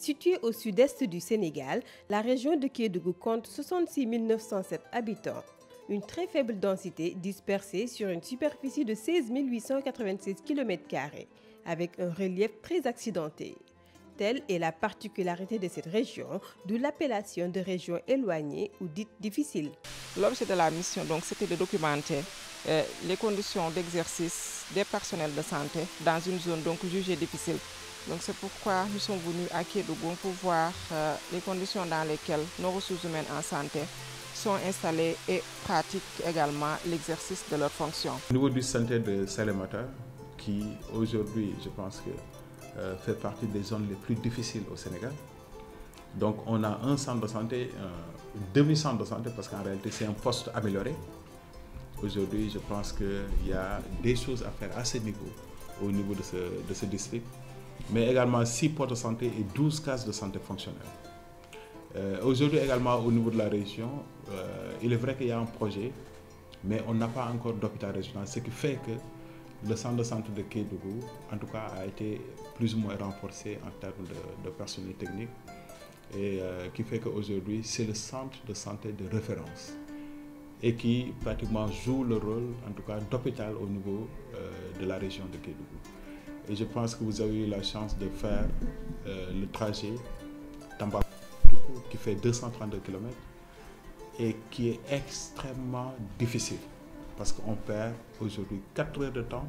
Située au sud-est du Sénégal, la région de Kédougou compte 66 907 habitants. Une très faible densité dispersée sur une superficie de 16 896 km², avec un relief très accidenté. Telle est la particularité de cette région, d'où l'appellation de région éloignée ou dite difficile. L'objet de la mission, donc, c'était de documenter les conditions d'exercice des personnels de santé dans une zone donc jugée difficile. Donc c'est pourquoi nous sommes venus à Kédougou pour voir les conditions dans lesquelles nos ressources humaines en santé sont installées et pratiquent également l'exercice de leurs fonctions. Au niveau du centre de Salémata, qui aujourd'hui, je pense que fait partie des zones les plus difficiles au Sénégal. Donc on a un centre de santé, un demi-centre de santé, parce qu'en réalité c'est un poste amélioré. Aujourd'hui, je pense qu'il y a des choses à faire à ce niveau, au niveau de ce district, mais également 6 postes de santé et 12 cases de santé fonctionnelles. Aujourd'hui également au niveau de la région, il est vrai qu'il y a un projet, mais on n'a pas encore d'hôpital régional, ce qui fait que le centre de santé de Kédougou, en tout cas, a été plus ou moins renforcé en termes de personnel technique, et qui fait qu'aujourd'hui, c'est le centre de santé de référence et qui pratiquement joue le rôle, en tout cas, d'hôpital au niveau de la région de Kédougou. Et je pense que vous avez eu la chance de faire le trajet Tamba, qui fait 232 km et qui est extrêmement difficile, parce qu'on perd aujourd'hui 4 heures de temps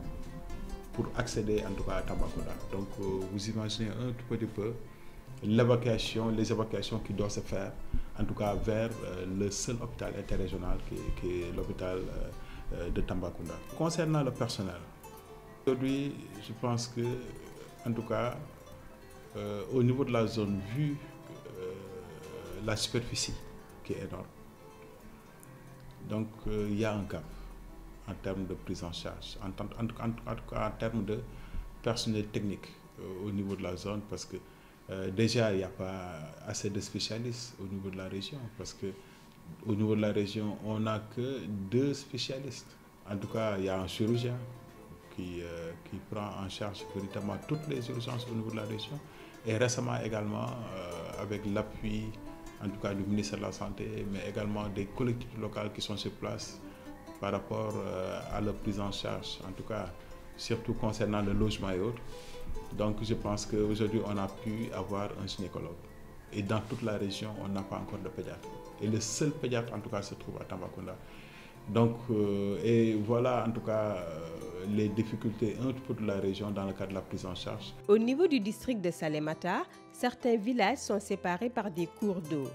pour accéder en tout cas à Tambacounda. Donc vous imaginez un tout petit peu les évacuations qui doivent se faire, en tout cas vers le seul hôpital interrégional qui est l'hôpital de Tambacounda. Concernant le personnel, aujourd'hui je pense que, en tout cas, au niveau de la zone, vu la superficie qui est énorme, donc il y a un gap en termes de prise en charge, en tout cas en termes de personnel technique au niveau de la zone, parce que déjà il n'y a pas assez de spécialistes au niveau de la région, parce que au niveau de la région on n'a que 2 spécialistes. En tout cas, il y a un chirurgien qui prend en charge véritablement toutes les urgences au niveau de la région, et récemment également avec l'appui en tout cas du ministère de la Santé, mais également des collectivités locales qui sont sur place par rapport à leur prise en charge, en tout cas surtout concernant le logement et autres. Donc je pense qu'aujourd'hui on a pu avoir un gynécologue, et dans toute la région on n'a pas encore de pédiatre, et le seul pédiatre en tout cas se trouve à Tambacounda. Donc et voilà en tout cas les difficultés un peu de la région dans le cadre de la prise en charge. Au niveau du district de Salémata, certains villages sont séparés par des cours d'eau.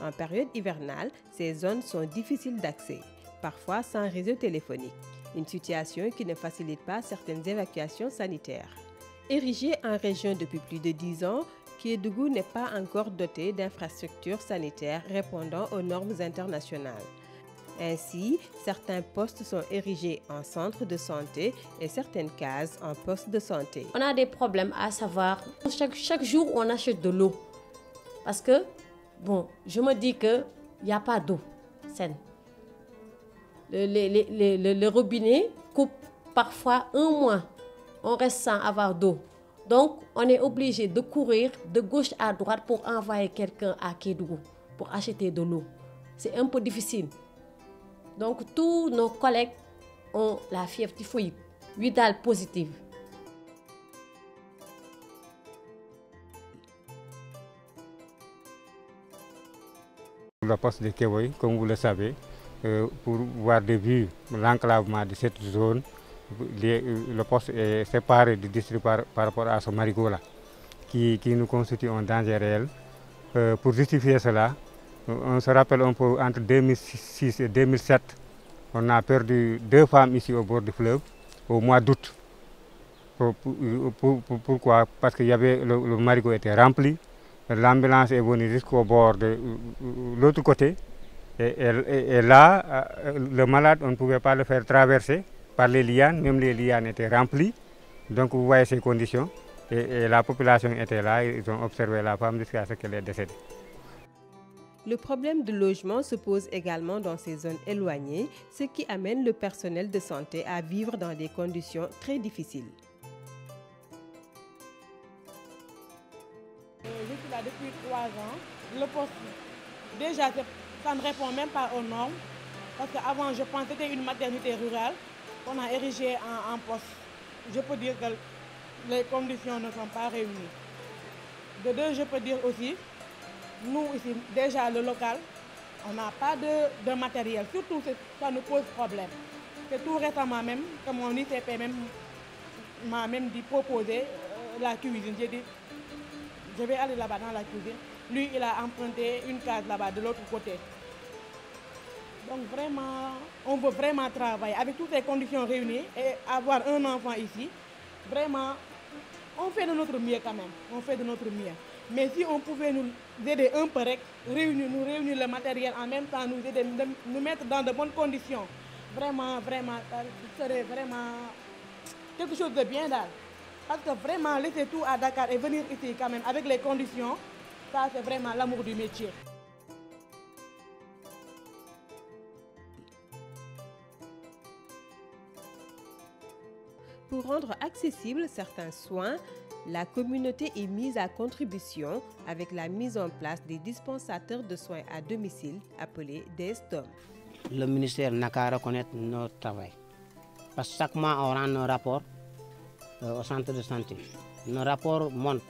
En période hivernale, ces zones sont difficiles d'accès, parfois sans réseau téléphonique, une situation qui ne facilite pas certaines évacuations sanitaires. Érigée en région depuis plus de 10 ans, Kédougou n'est pas encore doté d'infrastructures sanitaires répondant aux normes internationales. Ainsi, certains postes sont érigés en centres de santé et certaines cases en postes de santé. On a des problèmes à savoir, chaque jour on achète de l'eau, parce que, bon, je me dis qu'il n'y a pas d'eau saine. Le robinet coupe parfois un mois, on reste sans avoir d'eau. Donc, on est obligé de courir de gauche à droite pour envoyer quelqu'un à Kédougou pour acheter de l'eau. C'est un peu difficile. Donc, tous nos collègues ont la fièvre typhoïde, virale positive. Le poste de Kéwoy, comme vous le savez, pour voir de vue l'enclavement de cette zone, le poste est séparé du district par rapport à ce marigot-là, qui nous constitue un danger réel. Pour justifier cela, on se rappelle un peu, entre 2006 et 2007, on a perdu 2 femmes ici au bord du fleuve, au mois d'août. Pourquoi? Parce que le marigot était rempli, l'ambulance est venue jusqu'au bord de l'autre côté, et là, le malade, on ne pouvait pas le faire traverser par les lianes, même les lianes étaient remplies. Donc vous voyez ces conditions, et la population était là, ils ont observé la femme jusqu'à ce qu'elle est décédée. Le problème de logement se pose également dans ces zones éloignées, ce qui amène le personnel de santé à vivre dans des conditions très difficiles. Je suis là depuis ans. Le poste, déjà, ça ne répond même pas aux normes. Parce qu'avant, je pense que c'était une maternité rurale qu'on a érigée en poste. Je peux dire que les conditions ne sont pas réunies. De deux, je peux dire aussi, nous ici, déjà le local, on n'a pas de matériel. Surtout, ça nous pose problème. C'est tout récemment même que mon ICP m'a même dit proposer la cuisine. J'ai dit, je vais aller là-bas dans la cuisine. Lui, il a emprunté une case là-bas de l'autre côté. Donc vraiment, on veut vraiment travailler avec toutes les conditions réunies et avoir un enfant ici. Vraiment, on fait de notre mieux quand même. On fait de notre mieux. Mais si on pouvait nous aider un peu, nous réunir le matériel en même temps, nous aider, nous mettre dans de bonnes conditions, vraiment, ça serait vraiment quelque chose de bien là. Parce que vraiment, laisser tout à Dakar et venir ici quand même avec les conditions, ça c'est vraiment l'amour du métier. Pour rendre accessibles certains soins, la communauté est mise à contribution avec la mise en place des dispensateurs de soins à domicile appelés DSDOM. Le ministère n'a qu'à reconnaître notre travail. Parce que chaque mois, on rend nos rapports au centre de santé. Nos rapports montent.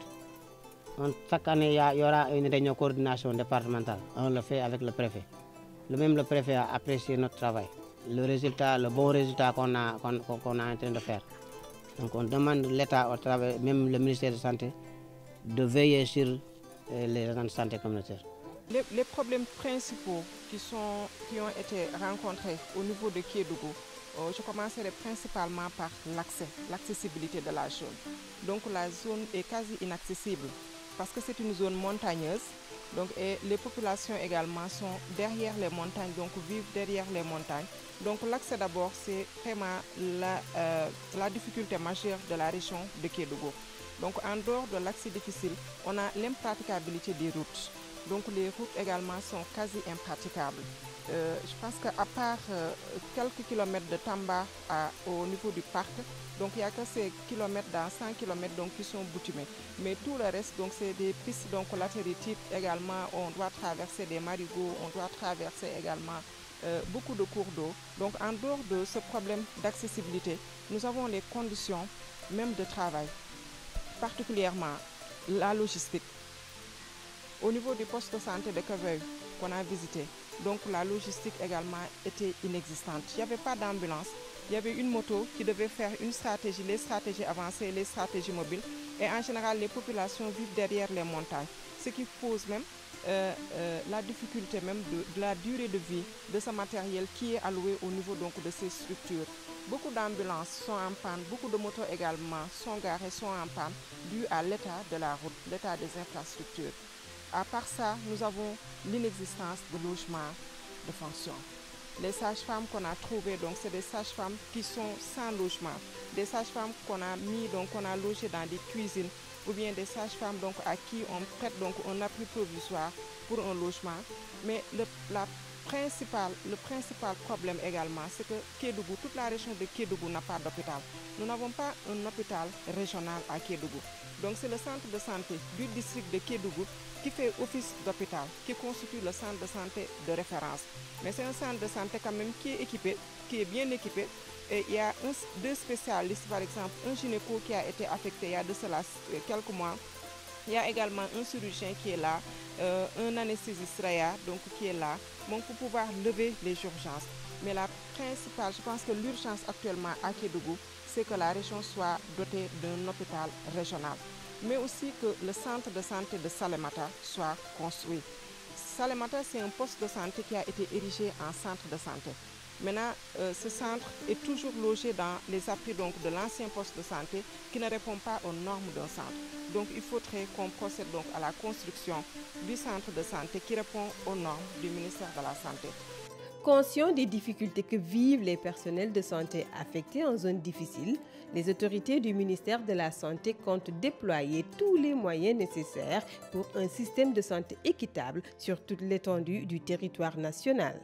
Chaque année, il y aura une réunion de coordination départementale. On le fait avec le préfet. Le préfet a apprécié notre travail. Le bon résultat qu'on a en train de faire. Donc on demande l'État, au travers, même le ministère de la Santé, de veiller sur les agents de santé communautaire. Les problèmes principaux qui ont été rencontrés au niveau de Kédougou, je commencerai principalement par l'accessibilité de la zone. Donc la zone est quasi inaccessible parce que c'est une zone montagneuse. Donc, et les populations également sont derrière les montagnes, donc vivent derrière les montagnes. Donc l'accès d'abord, c'est vraiment la difficulté majeure de la région de Kédougou. Donc en dehors de l'accès difficile, on a l'impraticabilité des routes. Donc les routes également sont quasi impraticables. Je pense qu'à part quelques kilomètres de Tamba au niveau du parc, donc il n'y a que ces kilomètres dans 100 km donc, qui sont boutumés. Mais tout le reste, donc c'est des pistes donc latéritiques également. On doit traverser des marigots, on doit traverser également beaucoup de cours d'eau. Donc en dehors de ce problème d'accessibilité, nous avons les conditions même de travail, particulièrement la logistique. Au niveau du poste de santé de Kaveuil qu'on a visité, donc la logistique également était inexistante. Il n'y avait pas d'ambulance, il y avait une moto qui devait faire une stratégie, les stratégies avancées, les stratégies mobiles. Et en général, les populations vivent derrière les montagnes, ce qui pose même la difficulté même de la durée de vie de ce matériel qui est alloué au niveau donc, de ces structures. Beaucoup d'ambulances sont en panne, beaucoup de motos également sont garées, sont en panne, dû à l'état de la route, l'état des infrastructures. À part ça, nous avons l'inexistence de logements de fonction. Les sages-femmes qu'on a trouvées, donc c'est des sages-femmes qui sont sans logement, des sages-femmes qu'on a mis, donc qu'on a logées dans des cuisines, ou bien des sages-femmes donc à qui on prête donc un appui provisoire pour un logement. Mais le principal problème également, c'est que Kédougou, toute la région de Kédougou n'a pas d'hôpital. Nous n'avons pas un hôpital régional à Kédougou. Donc c'est le centre de santé du district de Kédougou qui fait office d'hôpital, qui constitue le centre de santé de référence. Mais c'est un centre de santé quand même qui est équipé, qui est bien équipé. Et il y a deux spécialistes, par exemple, un gynéco qui a été affecté il y a de cela quelques mois. Il y a également un chirurgien qui est là, un anesthésiste donc qui est là, donc pour pouvoir lever les urgences. Mais la principale, je pense que l'urgence actuellement à Kédougou, c'est que la région soit dotée d'un hôpital régional. Mais aussi que le centre de santé de Salémata soit construit. Salémata, c'est un poste de santé qui a été érigé en centre de santé. Maintenant, ce centre est toujours logé dans les appuis donc, de l'ancien poste de santé qui ne répond pas aux normes d'un centre. Donc il faudrait qu'on procède donc à la construction du centre de santé qui répond aux normes du ministère de la Santé. Conscients des difficultés que vivent les personnels de santé affectés en zone difficile, les autorités du ministère de la Santé comptent déployer tous les moyens nécessaires pour un système de santé équitable sur toute l'étendue du territoire national.